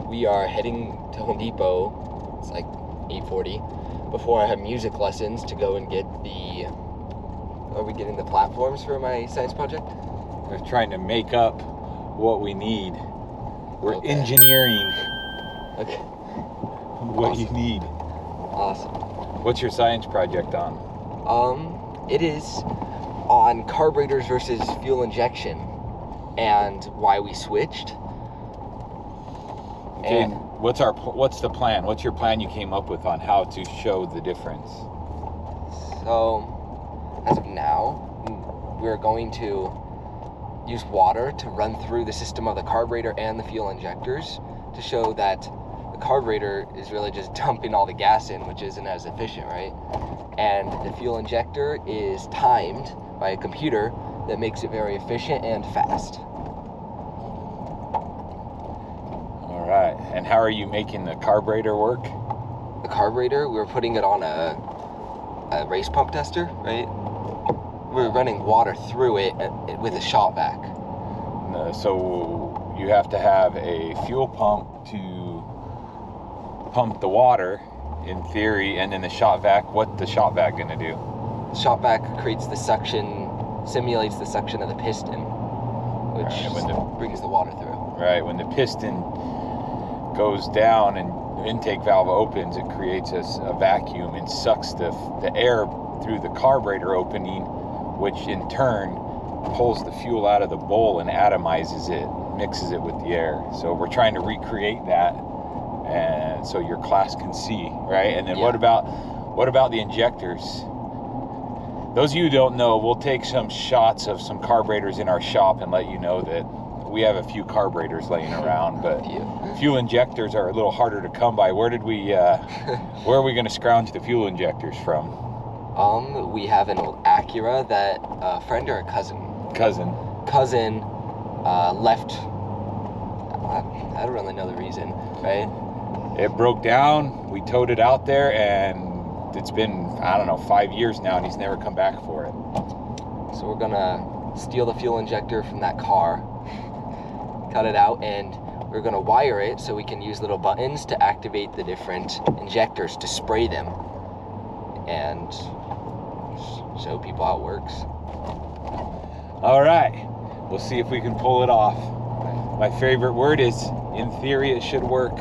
we are heading to Home Depot. It's like 8:40 before I have music lessons to go and get the... Are we getting the platforms for my science project? We're trying to make up what we need. We're engineering what Awesome. you need. Awesome. What's your science project on? It is on carburetors versus fuel injection and why we switched. Okay, And what's the plan? What's your plan you came up with on how to show the difference? so, as of now, we're going to use water to run through the system of the carburetor and the fuel injectors to show that the carburetor is really just dumping all the gas in, which isn't as efficient, right? And the fuel injector is timed by a computer that makes it very efficient and fast. All right, and how are you making the carburetor work? The carburetor, we're putting it on a race pump tester, right? We're running water through it with a shop vac. So you have to have a fuel pump to pump the water, in theory, and then the shop vac. What's the shop vac going to do? The shop vac creates the suction, simulates the suction of the piston, which brings the water through. Right, when the piston goes down and the intake valve opens, it creates a vacuum and sucks the air through the carburetor opening, which in turn pulls the fuel out of the bowl and atomizes it, mixes it with the air. So we're trying to recreate that, and so your class can see, right? And then what about the injectors? Those of you who don't know, we'll take some shots of some carburetors in our shop and let you know that we have a few carburetors laying around, but fuel injectors are a little harder to come by. Where are we going to scrounge the fuel injectors from? We have an old Acura that a friend or a cousin left. I don't really know the reason, right? It broke down. We towed it out there, and it's been, I don't know, 5 years now, and he's never come back for it. So we're gonna steal the fuel injector from that car, cut it out, and we're gonna wire it so we can use little buttons to activate the different injectors to spray them and show people how it works. All right, we'll see if we can pull it off. My favorite word is, in theory, it should work.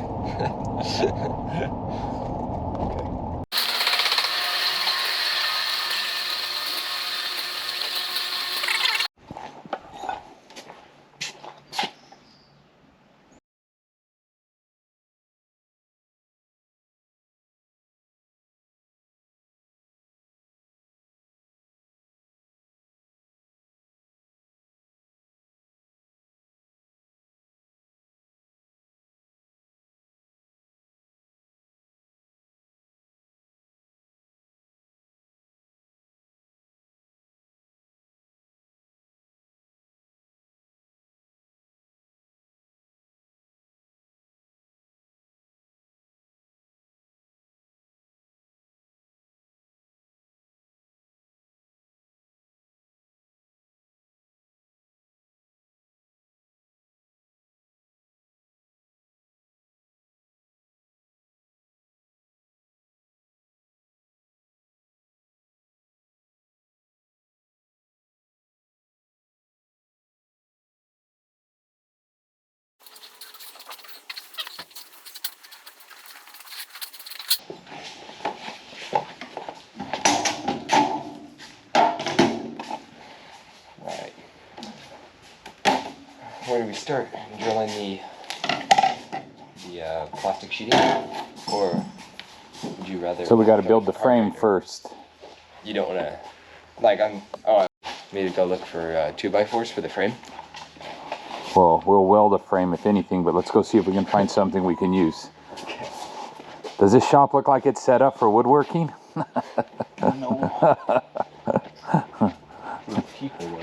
Where do we start? Drilling the plastic sheeting, or would you rather? So we got to build the frame first. You don't want to, maybe go look for 2x4s for the frame. Well, we'll weld a frame if anything, but let's go see if we can find something we can use. Okay. Does this shop look like it's set up for woodworking? No.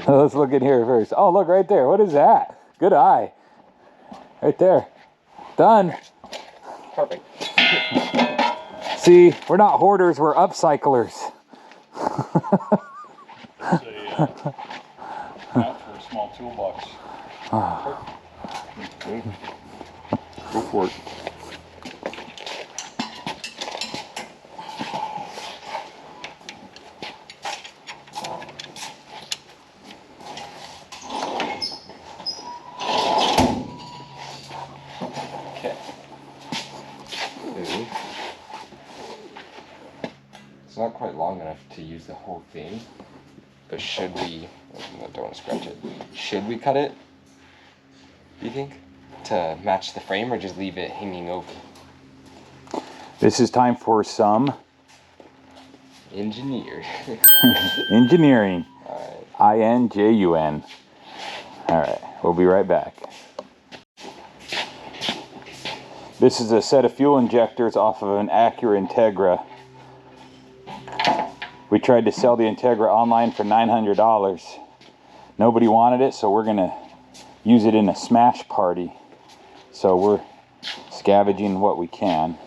Let's look in here first. Oh, look right there. What is that? Good eye. Right there. Done. Perfect. See, we're not hoarders, we're upcyclers. It's a mount for a small toolbox. Go for it. Okay. It's not quite long enough to use the whole thing, but should we, I don't want to scratch it, should we cut it, do you think, to match the frame, or just leave it hanging over? This is time for some Engineer. engineering. Alright. INJUN. Alright, we'll be right back. This is a set of fuel injectors off of an Acura Integra. We tried to sell the Integra online for $900. Nobody wanted it, so we're gonna use it in a smash party. So we're scavenging what we can.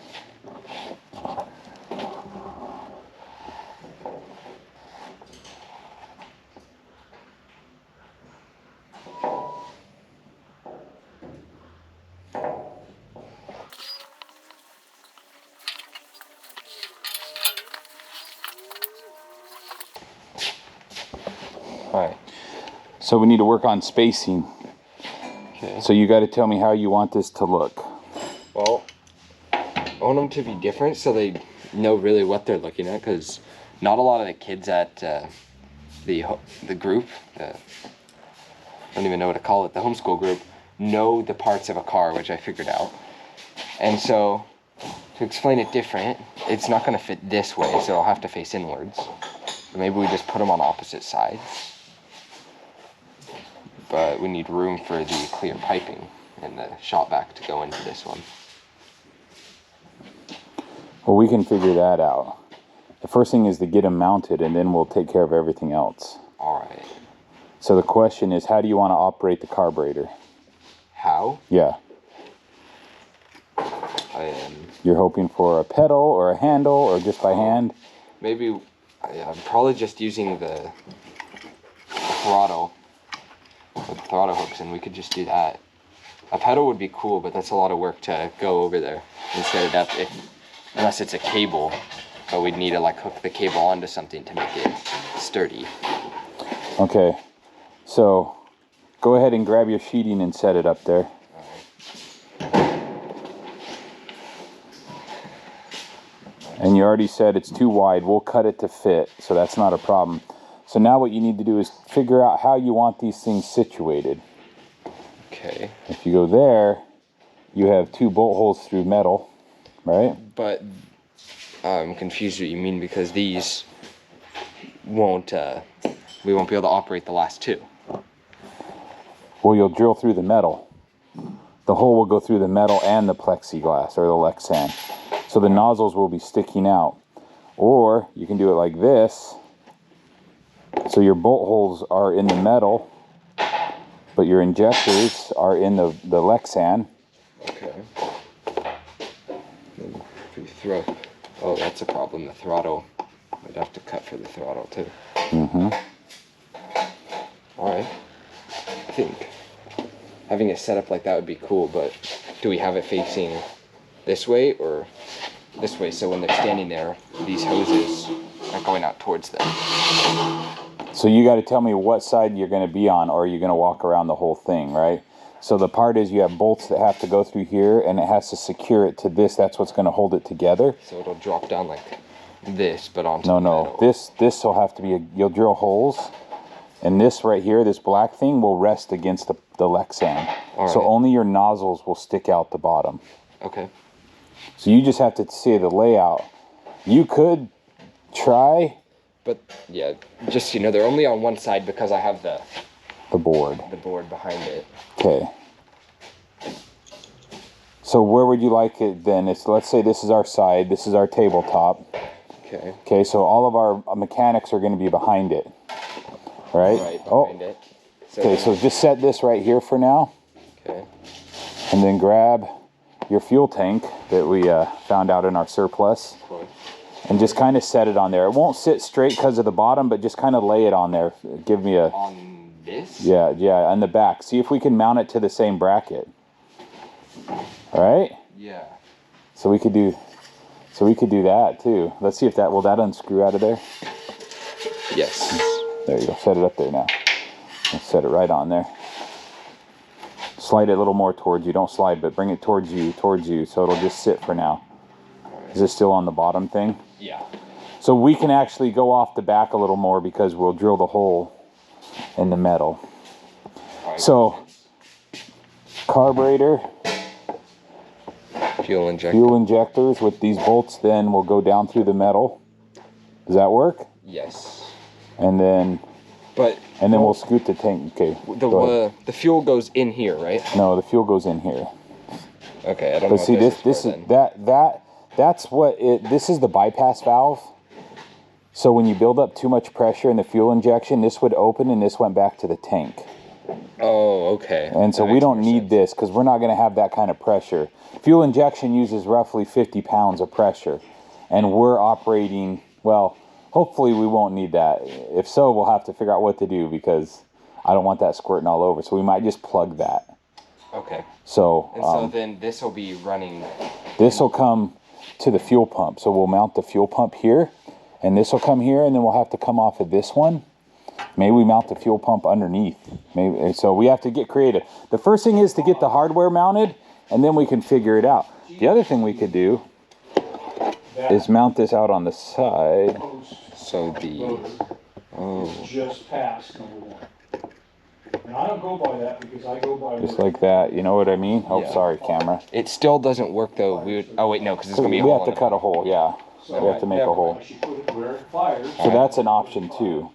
Alright. So we need to work on spacing. Okay. So you got to tell me how you want this to look. Well, I want them to be different so they know really what they're looking at, because not a lot of the kids at the group, I don't even know what to call it, the homeschool group, know the parts of a car, which I figured out. And so, to explain it different, it's not going to fit this way, so it'll have to face inwards. Or maybe we just put them on opposite sides. But we need room for the clear piping and the shot back to go into this one. Well, we can figure that out. The first thing is to get them mounted, and then we'll take care of everything else. Alright. So the question is, how do you want to operate the carburetor? How? Yeah. You're hoping for a pedal or a handle or just by hand? Maybe, I'm probably just using the throttle with the throttle hooks, and we could just do that. A pedal would be cool, but that's a lot of work to go over there and set it up, unless it's a cable. But we'd need to like hook the cable onto something to make it sturdy. Okay, so go ahead and grab your sheeting and set it up there. And you already said it's too wide. We'll cut it to fit, so that's not a problem. So now what you need to do is figure out how you want these things situated. Okay. If you go there, you have 2 bolt holes through metal, right? But I'm confused what you mean, because these won't, we won't be able to operate the last 2. Well, you'll drill through the metal. The hole will go through the metal and the plexiglass, or the Lexan. So the nozzles will be sticking out. Or you can do it like this. So your bolt holes are in the metal, but your injectors are in the Lexan. Okay. If you throw, oh, that's a problem. The throttle. I'd have to cut for the throttle too. Mm-hmm. All right. I think having it set up like that would be cool, but do we have it facing this way or this way, so when they're standing there, these hoses are going out towards them? So you got to tell me what side you're going to be on, or you're going to walk around the whole thing, right? So the part is you have bolts that have to go through here, and it has to secure it to this. That's what's going to hold it together. So it'll drop down like this, but onto No, the no. metal. This will have to be, you'll drill holes, and this right here, this black thing, will rest against the Lexan. All So right. only your nozzles will stick out the bottom. Okay. So you just have to see the layout. You could try, But yeah, just so you know, they're only on one side because I have the board. board behind it. Okay. So where would you like it then? Let's say this is our side, this is our tabletop. Okay. Okay, so all of our mechanics are going to be behind it. Right? Right behind it. So Okay, then- so just set this right here for now. Okay. And then grab your fuel tank that we found out in our surplus. Cool. And just kind of set it on there. It won't sit straight because of the bottom, but just kind of lay it on there. Give me a... On this? Yeah, on the back. See if we can mount it to the same bracket. Right? Yeah. So we could do that too. Let's see if that will that unscrew out of there. Yes. There you go. Set it up there now. Let's set it right on there. Slide it a little more towards you. Don't slide, but bring it towards you, so it'll just sit for now. Is it still on the bottom thing? Yeah. So we can actually go off the back a little more because we'll drill the hole in the metal. So, carburetor, fuel injectors with these bolts then will go down through the metal. Does that work? Yes. And then we'll scoot the tank. Okay. The fuel goes in here, right? No, the fuel goes in here. Okay, I don't know. But see, this is the bypass valve. So when you build up too much pressure in the fuel injection, this would open and this went back to the tank. Oh, okay. And so we don't need this because we're not going to have that kind of pressure. Fuel injection uses roughly 50 pounds of pressure, and we're operating, well, hopefully we won't need that. If so, we'll have to figure out what to do because I don't want that squirting all over. So we might just plug that. Okay. So, and so then this will be running. This will come to the fuel pump. So we'll mount the fuel pump here, and this will come here, and then we'll have to come off of this one. Maybe we mount the fuel pump underneath. Maybe so. We have to get creative. The first thing is to get the hardware mounted, and then we can figure it out. The other thing we could do is mount this out on the side. So just past number 1. And I don't go by that because I go by just like that. You know what I mean? Oh, yeah. Sorry, camera. It still doesn't work though. Oh wait, no, because it's gonna be. We have to cut a hole. Yeah, so we have to make a hole. So that's an option too.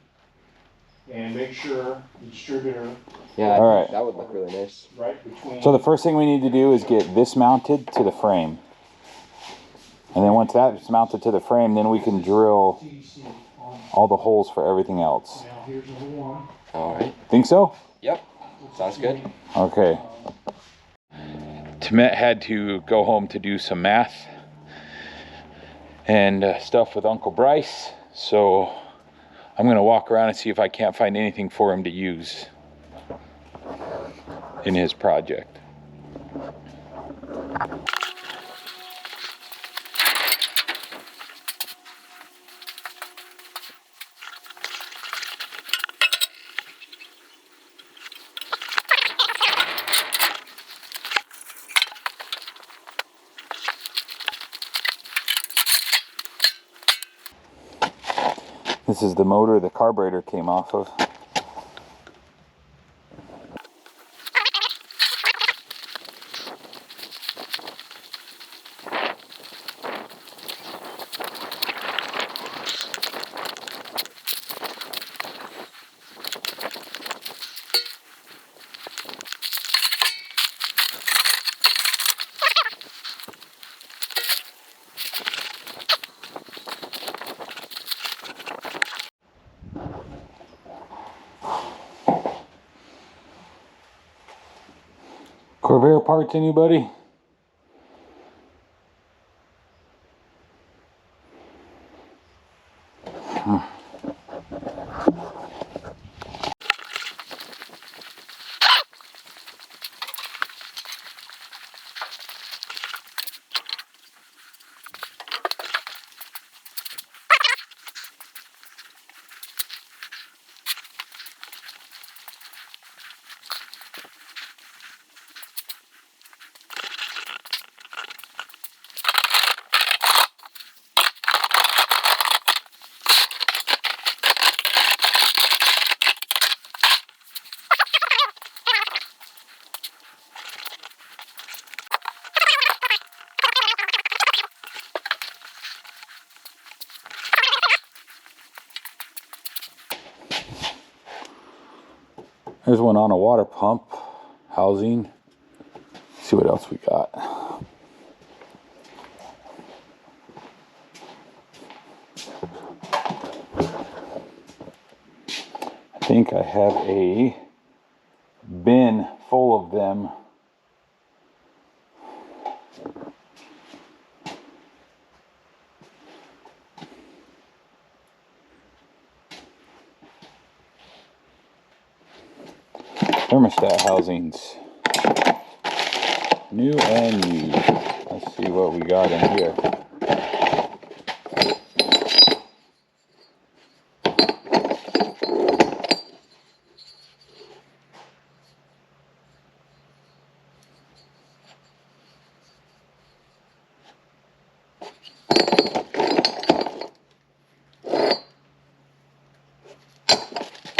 And make sure the distributor. Yeah. All right. That would look really nice. Right between. So the first thing we need to do is get this mounted to the frame. And then once that's mounted to the frame, then we can drill all the holes for everything else. Now here's number 1. All right. Think so? Yep. Sounds good. Okay. Temet had to go home to do some math and stuff with Uncle Bryce. So I'm going to walk around and see if I can't find anything for him to use in his project. This is the motor the carburetor came off of. Corvair parts, anybody? There's one on a water pump housing. Let's see what else we got. I think I have a bin full of them. Thermostat housings. New and used. Let's see what we got in here.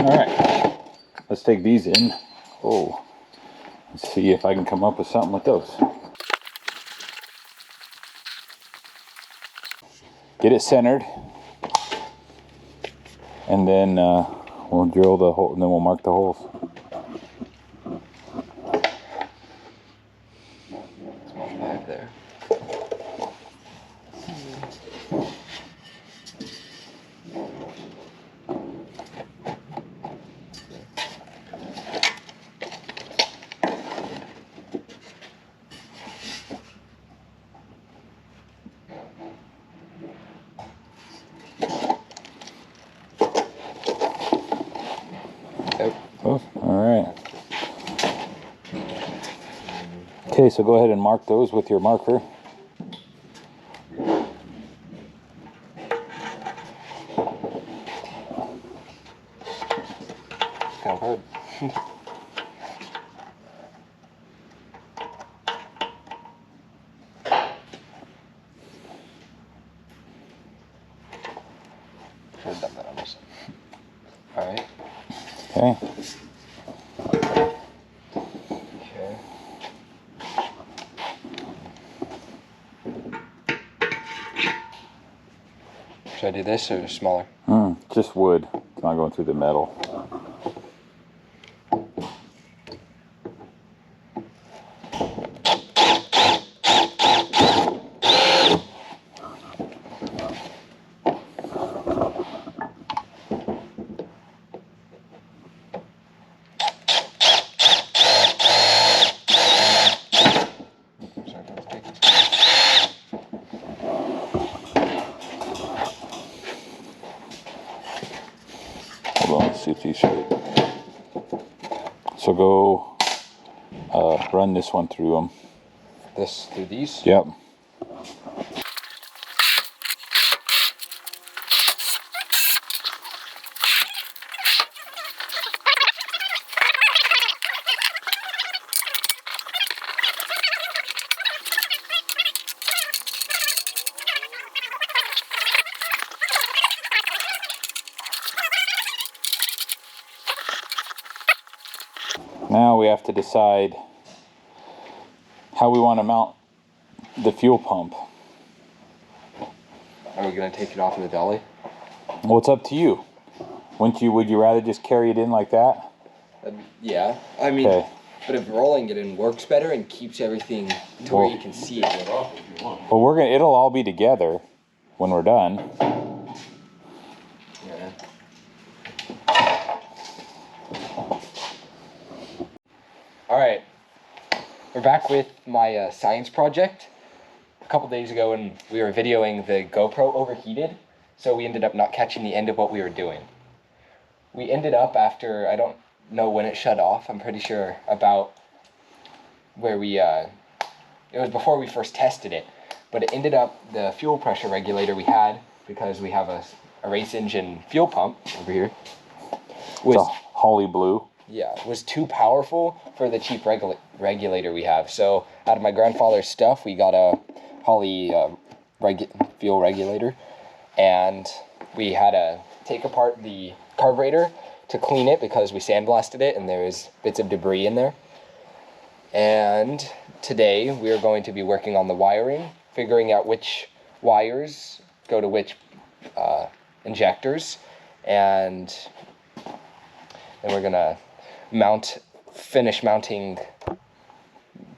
Alright, let's take these in. Oh, let's see if I can come up with something with those. Get it centered, and then we'll drill the hole, and then we'll mark the holes. Small pipe there. Oh, alright. Okay, so go ahead and mark those with your marker. Kind of hard. Should have done that on this. Alright. Okay. Okay. Should I do this or smaller? Just wood. It's not going through the metal. Hold on, let's see if these straight. So go run this one through them. This through these? Yep. Now we have to decide how we want to mount the fuel pump. Are we going to take it off in the dolly? Well, it's up to you. Would you rather just carry it in like that? Yeah. I mean, Okay. but if rolling it in works better and keeps everything to where you can see it. Well, it'll all be together when we're done. Yeah. All right. We're back with my science project. A couple days ago when we were videoing, the GoPro overheated, so we ended up not catching the end of what we were doing. We ended up after, I don't know when it shut off, I'm pretty sure about where we, it was before we first tested it, but it ended up the fuel pressure regulator we had, because we have a race engine fuel pump over here, was, It's a Holly blue. yeah, was too powerful for the cheap regulator we have. So out of my grandfather's stuff, we got a Holly fuel regulator, and we had to take apart the carburetor to clean it because we sandblasted it and there was bits of debris in there. And today we are going to be working on the wiring, figuring out which wires go to which injectors, and then we're gonna finish mounting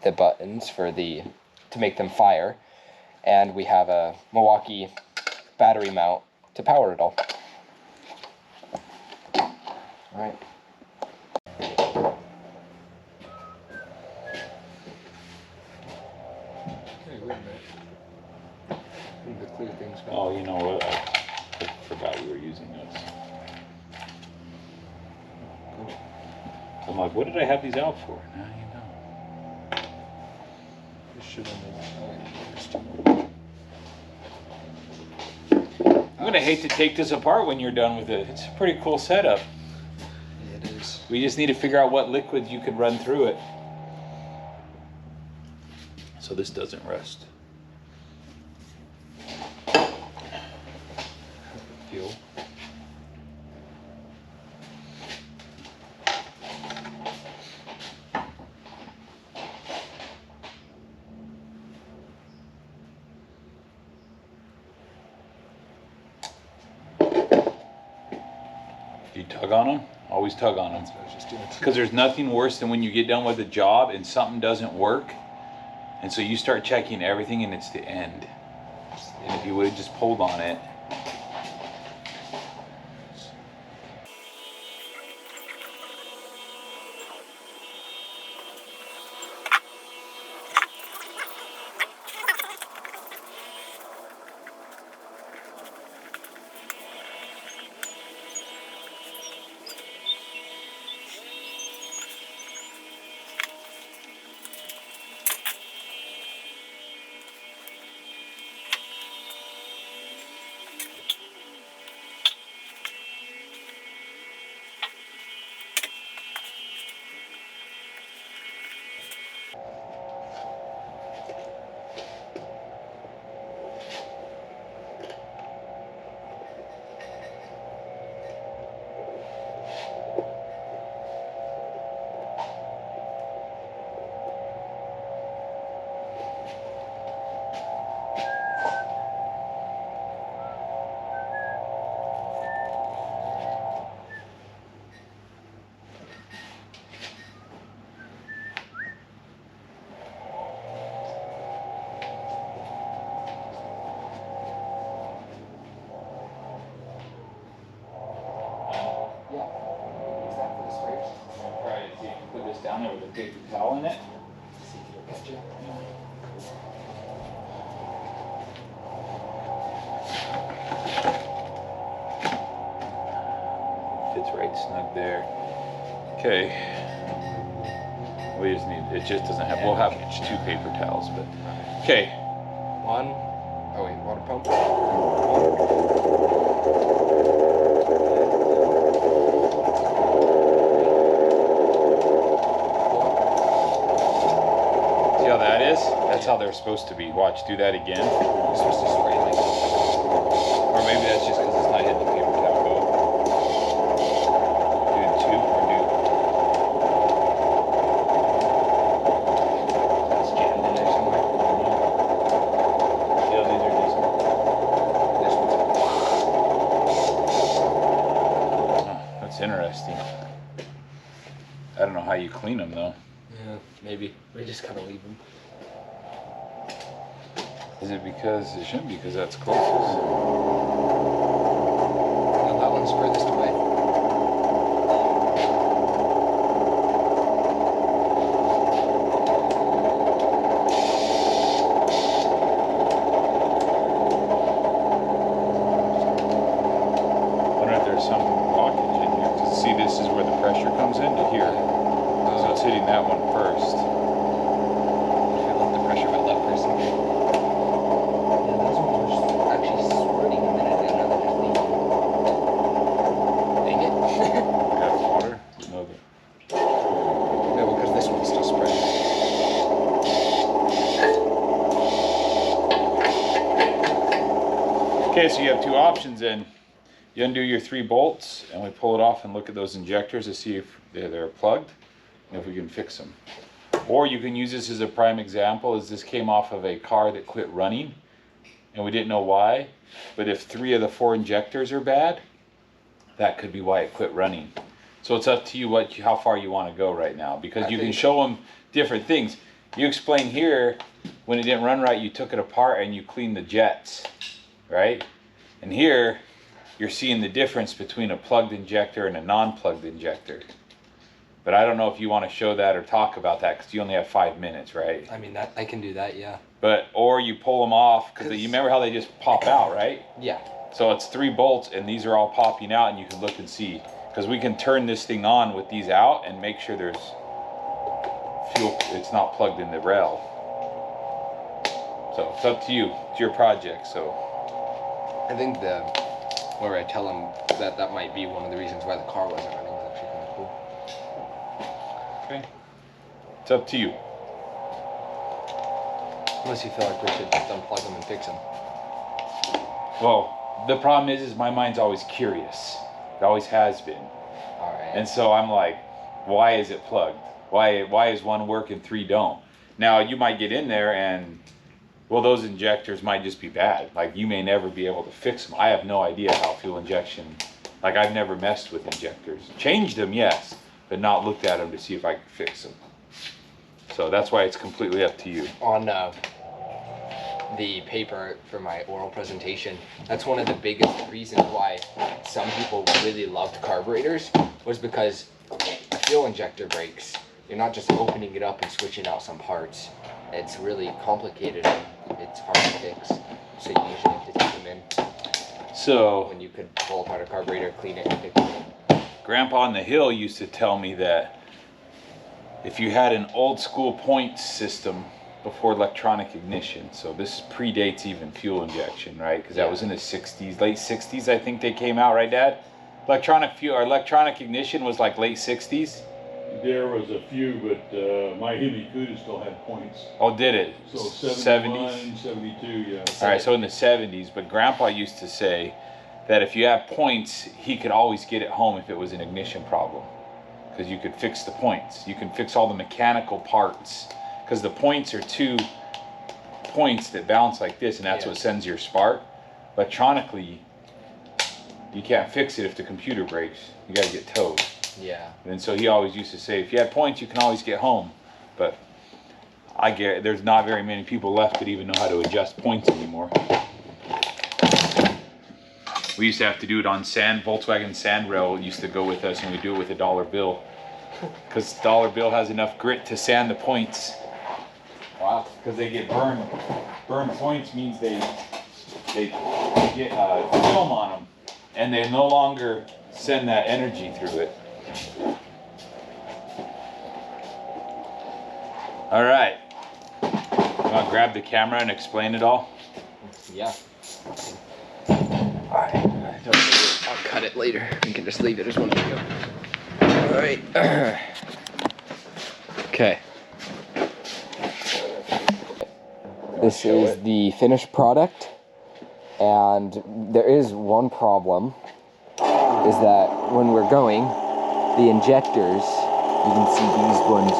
the buttons to make them fire, and we have a Milwaukee battery mount to power it all. All right. Hey, wait a minute. I need to clear things back. Oh, you know what? I forgot we were using those. I'm like, what did I have these out for? Now you know. fresher than I'm gonna hate to take this apart when you're done with it. It's a pretty cool setup. It is. We just need to figure out what liquids you could run through it, so this doesn't rust. Fuel. Do you tug on them? Always tug on them. That's what I was just doing. Because there's nothing worse than when you get done with a job and something doesn't work, and so you start checking everything and it's the end. And if you would have just pulled on it. Down there with a paper towel in it. See if it'll catch you. Fits right snug there. Okay. We just need, it just doesn't have, we'll have 2 paper towels, but. Okay. One. Oh wait, water pump. One. See how that is? That's how they're supposed to be. Watch, do that again. You're supposed to spray like that. Or maybe that's just because it's not hitting the paper towel. Go. Do 2 or do. It's jammed in there somewhere. Yeah, these are decent. This one's Oh, that's interesting. I don't know how you clean them though. yeah, maybe. We just kind of leave them. Is it because, it shouldn't be because that's closest. No, that one's furthest away. I wonder if there's some blockage in here. 'Cause see, this is where the pressure comes into here. So it's hitting that one first. Feel like the pressure build up for a second. Yeah, those ones were actually squirting a minute ago. Now they're just leaking. Dang it. Got water? No. No, because this one's still spreading. Okay, so you have 2 options then. You undo your 3 bolts and we pull it off and look at those injectors to see if they're plugged and if we can fix them. Or you can use this as a prime example, as this came off of a car that quit running and we didn't know why. But if 3 of the 4 injectors are bad, that could be why it quit running. So it's up to you how far you want to go right now, because you can show them different things. You explain here, when it didn't run right, you took it apart and you cleaned the jets, right? And here, you're seeing the difference between a plugged injector and a non-plugged injector. But I don't know if you want to show that or talk about that, because you only have 5 minutes, right? I mean, that I can do that, yeah. But, or you pull them off, because you remember how they just pop out, right? Yeah. So it's 3 bolts and these are all popping out, and you can look and see. Because we can turn this thing on with these out and make sure there's fuel, it's not plugged in the rail. So it's up to you. It's your project. So I think where I tell him that might be one of the reasons why the car wasn't running is actually kind of cool. okay, it's up to you. Unless you feel like we should just unplug them and fix them. Well, the problem is my mind's always curious. It always has been. All right. And so I'm like, why is it plugged? Why is one work and 3 don't? Now you might get in there and, well, those injectors might just be bad. Like you may never be able to fix them. I have no idea how fuel injection, like I've never messed with injectors. Changed them, yes, but not looked at them to see if I could fix them. So that's why it's completely up to you. On the paper for my oral presentation, that's one of the biggest reasons why some people really loved carburetors, was because a fuel injector breaks. You're not just opening it up and switching out some parts. It's really complicated and it's hard to fix. So you usually have to take them in. So When you could pull apart a carburetor, clean it, and fix it. Grandpa on the hill used to tell me that if you had an old school point system before electronic ignition, so this predates even fuel injection, right? Because that was in the 60s, late 60s, I think they came out, right, Dad? Electronic ignition was like late 60s. There was a few, but my Hemi Cuda still had points. Oh, did it? So 70s? 71, 72, yeah. All right, so in the 70s, but Grandpa used to say that if you have points, he could always get it home if it was an ignition problem, because you could fix the points. You can fix all the mechanical parts, because the points are 2 points that bounce like this, and that's what sends your spark. Electronically, you can't fix it if the computer breaks. You got to get towed. Yeah. And so he always used to say, if you had points, you can always get home. But I get there's not very many people left that even know how to adjust points anymore. We used to have to do it on Volkswagen Sandrail used to go with us, and we do it with a $1 bill. Because $1 bill has enough grit to sand the points. Wow. Because they get burned. Burned points means they get film on them, and they no longer send that energy through it. All right. You want to grab the camera and explain it all? Yeah. Alright. I'll cut it later. We can just leave it as one video. Alright. Okay. This is the finished product. And there is one problem. Is that when we're going, the injectors, you can see these ones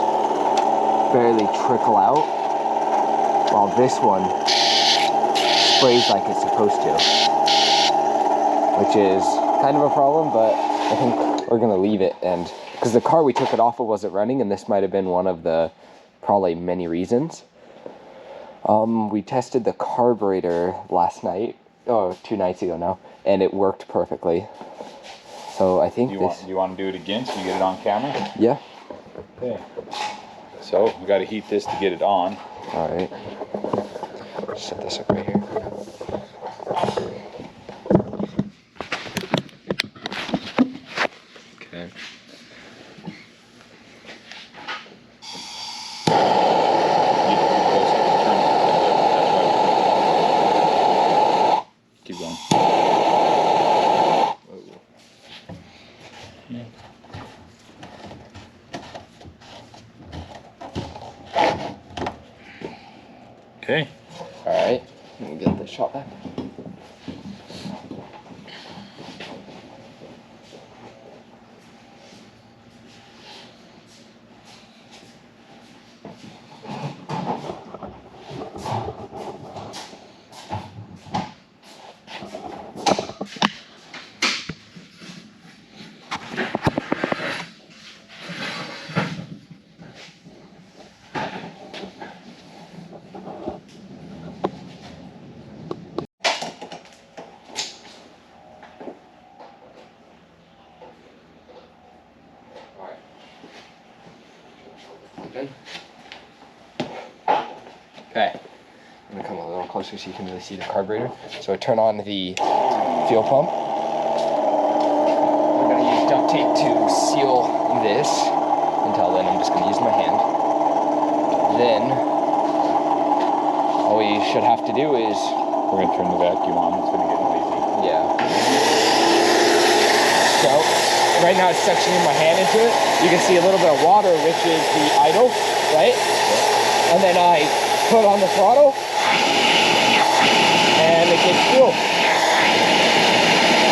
barely trickle out, while this one sprays like it's supposed to, which is kind of a problem, but I think we're gonna leave it, and because the car we took it off of wasn't running, and this might have been one of the probably many reasons. We tested the carburetor last night, 2 nights ago now, and it worked perfectly. So I think do you want to do it again so you get it on camera? Yeah. Okay. So we got to heat this to get it on. All right. Set this up right here. Okay. Keep going. Okay. All right. Let me get this shot back. Okay, I'm gonna come a little closer so you can really see the carburetor. So I turn on the fuel pump. We're gonna use duct tape to seal this. Until then, I'm just gonna use my hand. Then I'll all we should have to do is... We're gonna turn the vacuum on, it's gonna get noisy. Yeah. So, right now it's suctioning my hand into it. You can see a little bit of water, which is the idle, right? And then I put on the throttle, and it gets fuel.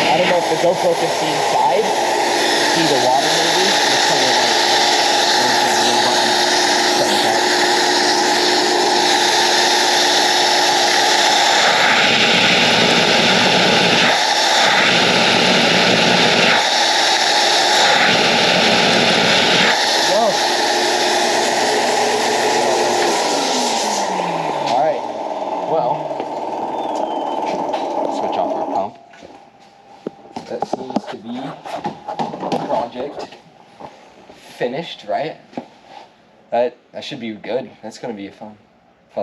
I don't know if the GoPro can see inside. See the water maybe? It's kind of like... That seems to be the project finished, right? That should be good. That's gonna be a fun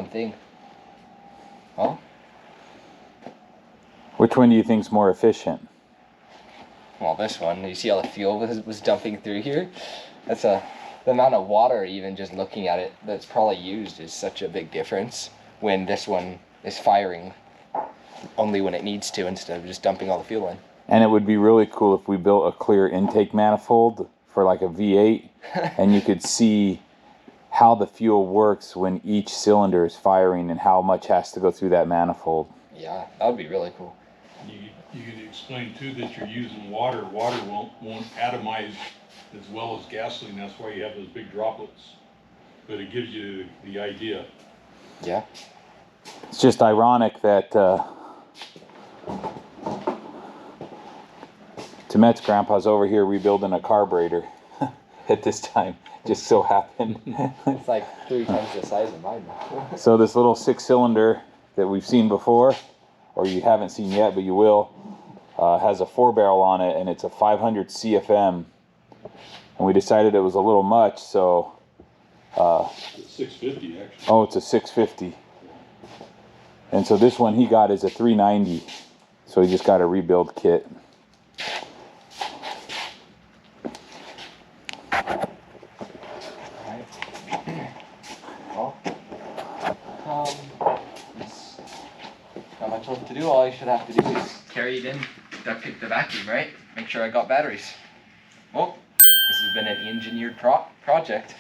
thing. Huh? Which one do you think's more efficient? Well, this one. You see how the fuel was dumping through here? That's the amount of water, even just looking at it, that's probably used is such a big difference when this one is firing only when it needs to instead of just dumping all the fuel in. And it would be really cool if we built a clear intake manifold for like a V8 and you could see how the fuel works when each cylinder is firing and how much has to go through that manifold. Yeah, that would be really cool. You can explain too that you're using water. Water won't atomize as well as gasoline. That's why you have those big droplets. But it gives you the idea. Yeah. It's just ironic that Temet's grandpa's over here rebuilding a carburetor at this time. Just so happened. It's like 3 times the size of mine. So this little 6-cylinder that we've seen before, or you haven't seen yet, but you will, has a 4-barrel on it, and it's a 500 CFM. And we decided it was a little much, so... It's 650 actually. Oh, it's a 650. And so this one he got is a 390. So he just got a rebuild kit. Not much left to do. All I should have to do is carry it in, duct tape the vacuum, right? Make sure I got batteries. Well, this has been an engineered project.